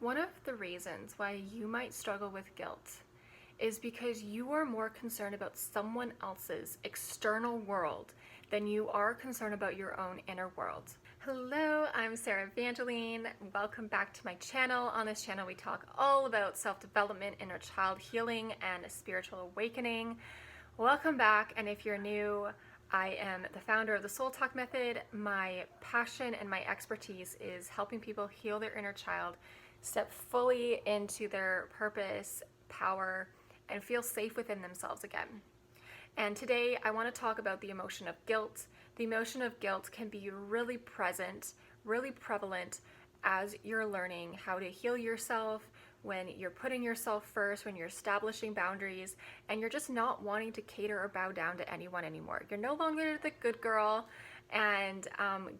One of the reasons why you might struggle with guilt is because you are more concerned about someone else's external world than you are concerned about your own inner world. Hello, I'm Sarah Evangeline. Welcome back to my channel. On this channel, we talk all about self-development, inner child healing, and spiritual awakening. Welcome back, and if you're new, I am the founder of the Soul Talk Method. My passion and my expertise is helping people heal their inner child, step fully into their purpose, power, and feel safe within themselves again. And today I want to talk about the emotion of guilt. The emotion of guilt can be really present, really prevalent as you're learning how to heal yourself, when you're putting yourself first, when you're establishing boundaries, and you're just not wanting to cater or bow down to anyone anymore. You're no longer the good girl, and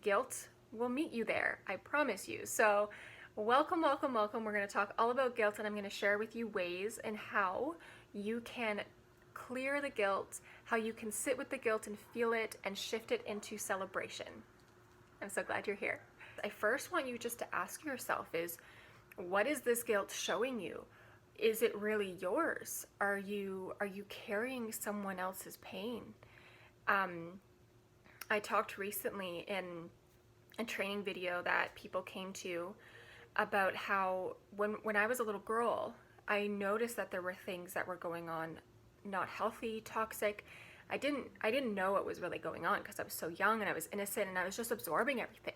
guilt will meet you there, I promise you. So welcome, welcome, welcome. We're going to talk all about guilt, and I'm going to share with you ways and how you can clear the guilt, how you can sit with the guilt and feel it and shift it into celebration. I'm so glad you're here. I first want you just to ask yourself is, what is this guilt showing you? Is it really yours? Are you carrying someone else's pain? I talked recently in a training video that people came to about how when I was a little girl, I noticed that there were things that were going on, not healthy, toxic. I didn't know what was really going on because I was so young and I was innocent and I was just absorbing everything.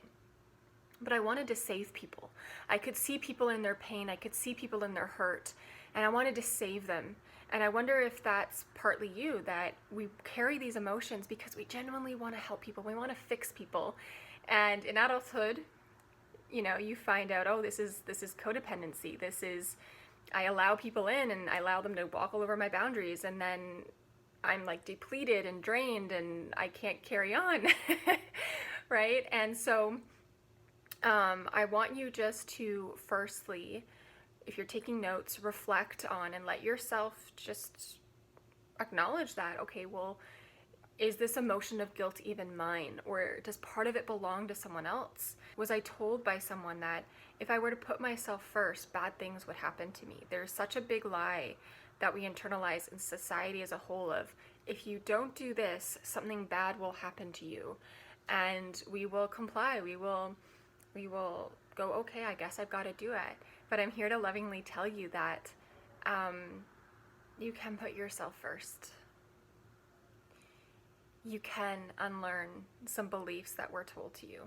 But I wanted to save people. I could see people in their pain, I could see people in their hurt, and I wanted to save them. And I wonder if that's partly you, that we carry these emotions because we genuinely want to help people, we want to fix people. And in adulthood, you find out, oh, this is codependency. This is, I allow people in and I allow them to walk all over my boundaries, and then I'm like depleted and drained and I can't carry on, right? And so I want you just to firstly, if you're taking notes, reflect on and let yourself just acknowledge that, okay, well, is this emotion of guilt even mine? Or does part of it belong to someone else? Was I told by someone that if I were to put myself first, bad things would happen to me? There's such a big lie that we internalize in society as a whole of, if you don't do this, something bad will happen to you. And we will comply, we will go, okay, I guess I've got to do it. But I'm here to lovingly tell you that you can put yourself first. You can unlearn some beliefs that were told to you.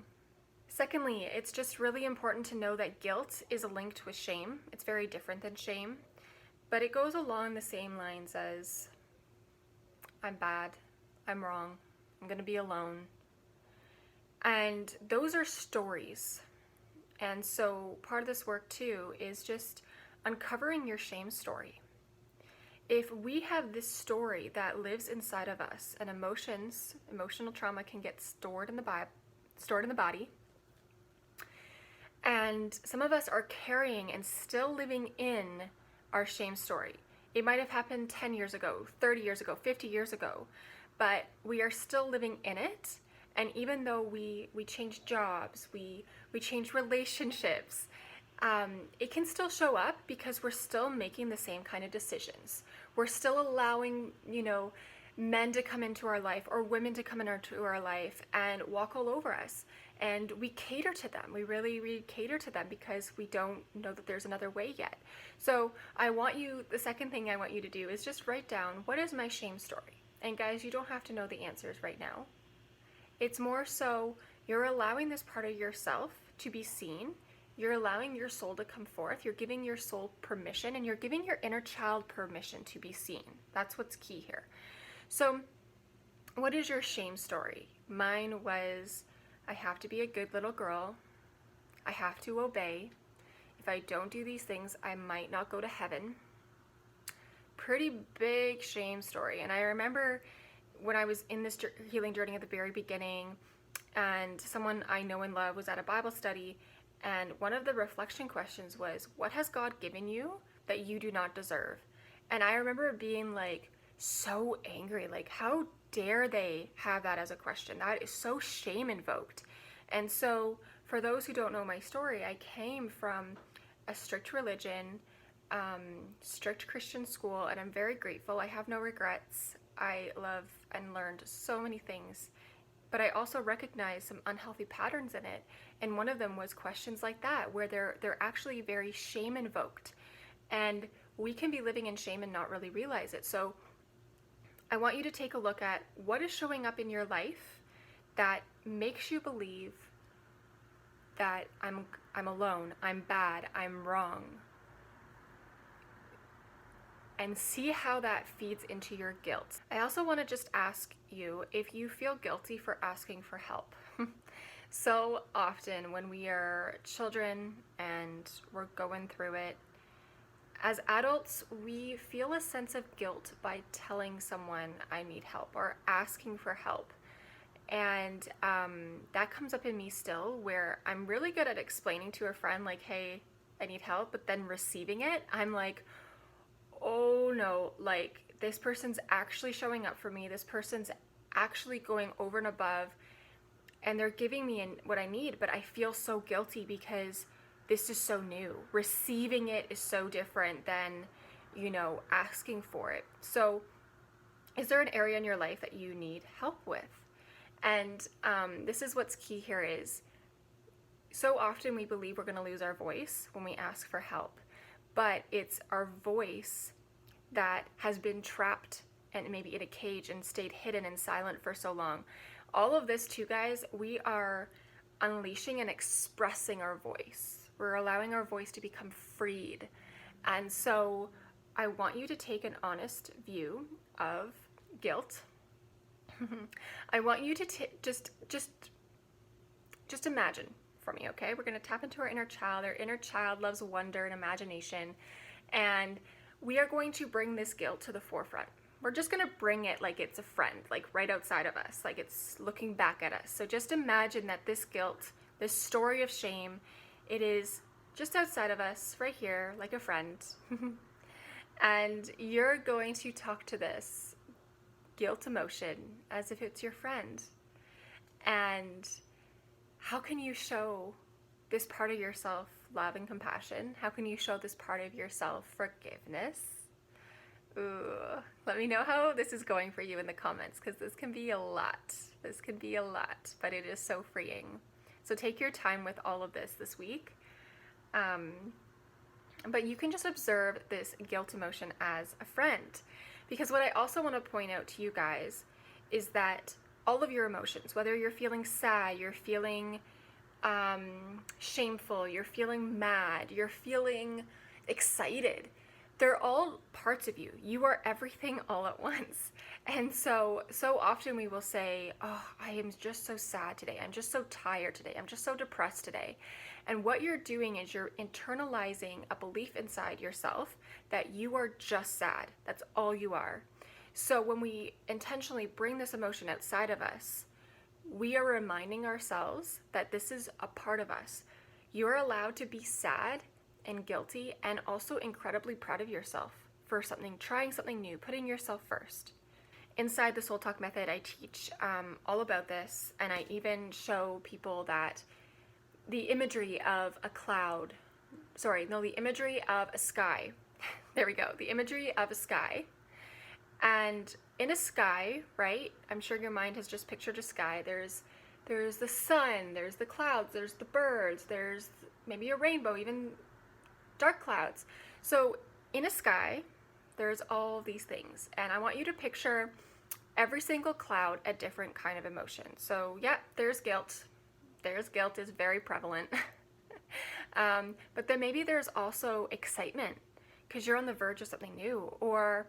Secondly, it's just really important to know that guilt is linked with shame. It's very different than shame, but it goes along the same lines as, I'm bad, I'm wrong, I'm going to be alone. And those are stories. And so part of this work too is just uncovering your shame story. If we have this story that lives inside of us, and emotional trauma can get stored in the body, and some of us are carrying and still living in our shame story. It might have happened 10 years ago, 30 years ago, 50 years ago, but we are still living in it. And even though we change jobs, we change relationships, it can still show up because we're still making the same kind of decisions. We're still allowing, men to come into our life or women to come into our life and walk all over us. And we cater to them. We really cater to them because we don't know that there's another way yet. So the second thing I want you to do is just write down, what is my shame story? And guys, you don't have to know the answers right now. It's more so you're allowing this part of yourself to be seen. You're allowing your soul to come forth. You're giving your soul permission, and you're giving your inner child permission to be seen. That's what's key here. So what is your shame story? Mine was, I have to be a good little girl. I have to obey. If I don't do these things, I might not go to heaven. Pretty big shame story. And I remember when I was in this healing journey at the very beginning, and someone I know and love was at a Bible study, and one of the reflection questions was, what has God given you that you do not deserve? And I remember being like so angry, like, how dare they have that as a question? That is so shame invoked. And so for those who don't know my story, I came from a strict religion, strict Christian school, and I'm very grateful. I have no regrets. I love and learned so many things, but I also recognize some unhealthy patterns in it. And one of them was questions like that, where they're actually very shame invoked, and we can be living in shame and not really realize it. So I want you to take a look at what is showing up in your life that makes you believe that I'm alone, I'm bad, I'm wrong. And see how that feeds into your guilt. I also want to just ask you if you feel guilty for asking for help. So often when we are children and we're going through it, as adults, we feel a sense of guilt by telling someone I need help or asking for help. And that comes up in me still, where I'm really good at explaining to a friend, like, hey, I need help, but then receiving it, I'm like, oh no, like, this person's actually showing up for me. This person's actually going over and above, and they're giving me what I need, but I feel so guilty because this is so new. Receiving it is so different than, asking for it. So is there an area in your life that you need help with? And this is what's key here is, so often we believe we're going to lose our voice when we ask for help, but it's our voice that has been trapped and maybe in a cage and stayed hidden and silent for so long. All of this too, guys, we are unleashing and expressing our voice. We're allowing our voice to become freed. And so I want you to take an honest view of guilt. I want you to just imagine for me, okay? We're going to tap into our inner child. Our inner child loves wonder and imagination, and we are going to bring this guilt to the forefront. We're just going to bring it like it's a friend, like right outside of us, like it's looking back at us. So just imagine that this guilt, this story of shame, it is just outside of us, right here, like a friend. And you're going to talk to this guilt emotion as if it's your friend. And how can you show this part of yourself love and compassion? How can you show this part of yourself forgiveness? Ooh, let me know how this is going for you in the comments, because this can be a lot. This can be a lot, but it is so freeing. So take your time with all of this week. But you can just observe this guilt emotion as a friend. Because what I also want to point out to you guys is that all of your emotions, whether you're feeling sad, you're feeling shameful, you're feeling mad, you're feeling excited, they're all parts of you. You are everything all at once. And so often we will say, oh, I am just so sad today. I'm just so tired today. I'm just so depressed today. And what you're doing is you're internalizing a belief inside yourself that you are just sad. That's all you are. So when we intentionally bring this emotion outside of us, we are reminding ourselves that this is a part of us. You're allowed to be sad and guilty and also incredibly proud of yourself for trying something new, putting yourself first. Inside the Soul Talk method, I teach all about this, and I even show people that the imagery of the imagery of a sky. There we go, the imagery of a sky. And in a sky, right, I'm sure your mind has just pictured a sky. There's the sun, there's the clouds, there's the birds, there's maybe a rainbow, even dark clouds. So in a sky, there's all these things. And I want you to picture every single cloud a different kind of emotion. So yeah, there's guilt. Guilt is very prevalent. But then maybe there's also excitement because you're on the verge of something new, or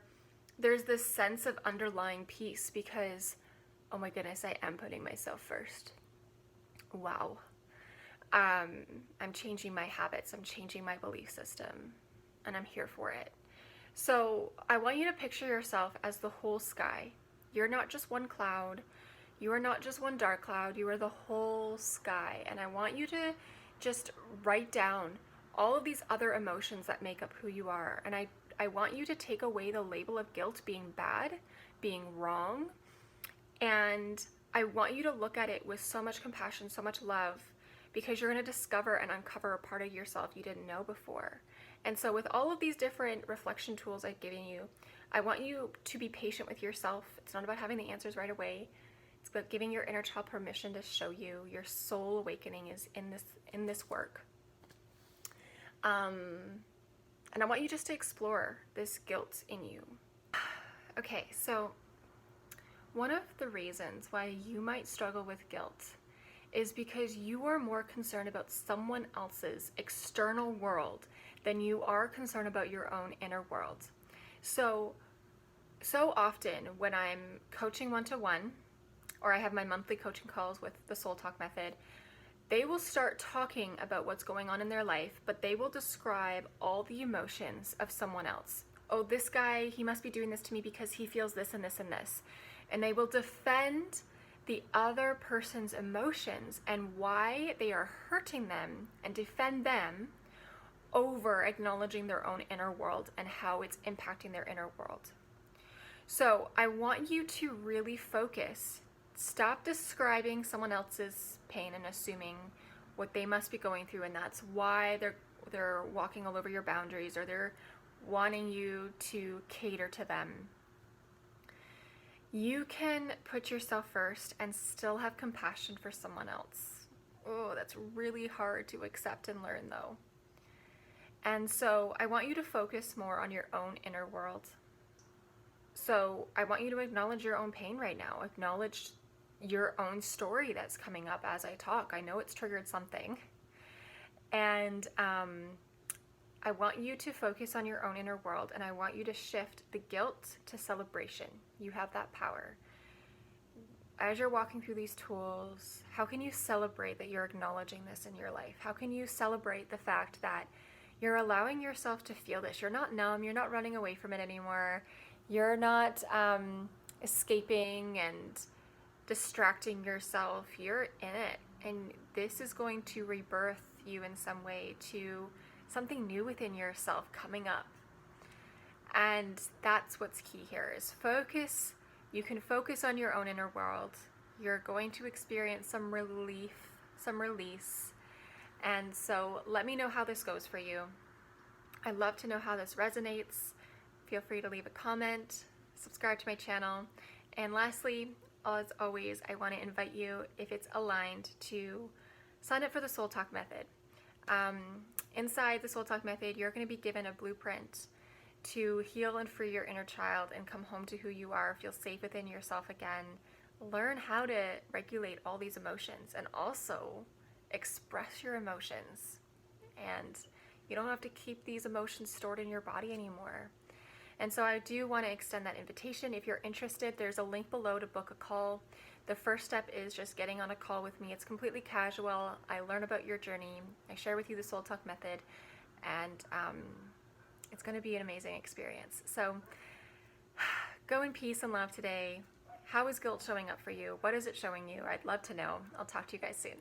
there's this sense of underlying peace because, oh my goodness, I am putting myself first. Wow. I'm changing my habits, I'm changing my belief system, and I'm here for it. So I want you to picture yourself as the whole sky. You're not just one cloud. You are not just one dark cloud. You are the whole sky. And I want you to just write down all of these other emotions that make up who you are. And I want you to take away the label of guilt being bad, being wrong. And I want you to look at it with so much compassion, so much love, because you're going to discover and uncover a part of yourself you didn't know before. And so with all of these different reflection tools I've given you, I want you to be patient with yourself. It's not about having the answers right away. It's about giving your inner child permission to show you. Your soul awakening is in this work. And I want you just to explore this guilt in you. Okay, so one of the reasons why you might struggle with guilt is because you are more concerned about someone else's external world than you are concerned about your own inner world. So often when I'm coaching one-to-one, or I have my monthly coaching calls with the Soul Talk Method, they will start talking about what's going on in their life, but they will describe all the emotions of someone else. Oh, this guy, he must be doing this to me because he feels this and this and this. And they will defend the other person's emotions and why they are hurting them and defend them over acknowledging their own inner world and how it's impacting their inner world. So I want you to really focus. Stop describing someone else's pain and assuming what they must be going through, and that's why they're walking all over your boundaries, or they're wanting you to cater to them. You can put yourself first and still have compassion for someone else. Oh, that's really hard to accept and learn, though. And so I want you to focus more on your own inner world. So I want you to acknowledge your own pain right now. Acknowledge your own story that's coming up as I talk. I know it's triggered something. And I want you to focus on your own inner world, and I want you to shift the guilt to celebration. You have that power. As you're walking through these tools, how can you celebrate that you're acknowledging this in your life? How can you celebrate the fact that you're allowing yourself to feel this? You're not numb. You're not running away from it anymore. You're not escaping and distracting yourself. You're in it, and this is going to rebirth you in some way to something new within yourself coming up. And that's what's key here is focus. You can focus on your own inner world. You're going to experience some relief, some release. And so let me know how this goes for you. I'd love to know how this resonates. Feel free to leave a comment, subscribe to my channel. And lastly, as always, I want to invite you, if it's aligned, to sign up for the Soul Talk Method. Inside the Soul Talk Method, you're going to be given a blueprint to heal and free your inner child and come home to who you are, feel safe within yourself again, learn how to regulate all these emotions, and also express your emotions. And you don't have to keep these emotions stored in your body anymore. And so I do want to extend that invitation. If you're interested, there's a link below to book a call. The first step is just getting on a call with me. It's completely casual. I learn about your journey. I share with you the Soul Talk Method, and it's going to be an amazing experience. So go in peace and love today. How is guilt showing up for you? What is it showing you? I'd love to know. I'll talk to you guys soon.